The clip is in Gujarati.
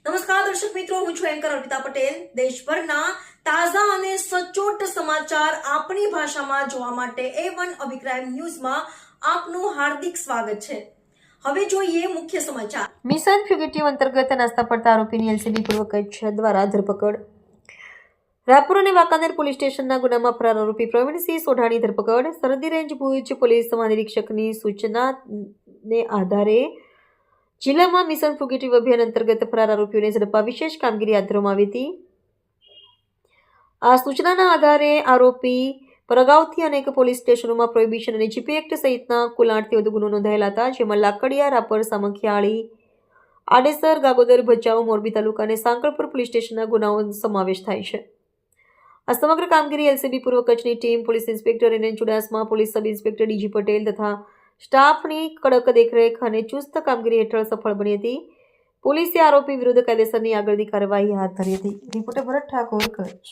નમસ્કાર દર્શક મિત્રો, હું છું એન્કર અર્પિતા પટેલ। દેશભરના તાજા અને સચોટ સમાચાર આપણી ભાષામાં જોવા માટે A1 અભિપ્રાય ન્યૂઝમાં આપનું હાર્દિક સ્વાગત છે। હવે જોઈએ મુખ્ય સમાચાર। મિશન ફ્યુગેટિવ અંતર્ગત નાસ્તા પડતા આરોપીની એલસીબી પૂર્વ કચ્છ દ્વારા ધરપકડ। રાપુર અને વાંકાનેર પોલીસ સ્ટેશનના ગુનામાં ફરાર આરોપી પ્રવીણસિંહ સોઢાની ધરપકડ। સરહદી રેન્જ ભુજ પોલીસ મહાનિરીક્ષકની સૂચનાને આધારે જિલ્લામાં મિશન ફ્યુગેટિવ અભિયાન અંતર્ગત ફરાર આરોપીઓને ઝડપવા વિશેષ કામગીરી હાથ ધરવામાં આવી હતી। આ સૂચનાના આધારે આરોપી પર અગાઉથી અનેક પોલીસ સ્ટેશનોમાં પ્રોહિબિશન અને જીપી એક્ટ સહિતના કુલ 8થી વધુ ગુનો નોંધાયેલા હતા, જેમાં લાકડિયા, રાપર, સામખિયાળી, આડેસર, ગાગોદર, ભચાઉ, મોરબી તાલુકા અને સાંકળપુર પોલીસ સ્ટેશનના ગુનાઓનો સમાવેશ થાય છે। આ સમગ્ર કામગીરી એલસીબી પૂર્વ કચ્છની team, police inspector N Chudasama, police sub inspector DG Patel તથા સ્ટાફની કડક દેખરેખ અને ચુસ્ત કામગીરી હેઠળ સફળ બની હતી। પોલીસે આરોપી વિરુદ્ધ કાયદેસરની આગળની કાર્યવાહી હાથ ધરી હતી। રિપોર્ટર ભરત ઠાકોર, કચ્છ।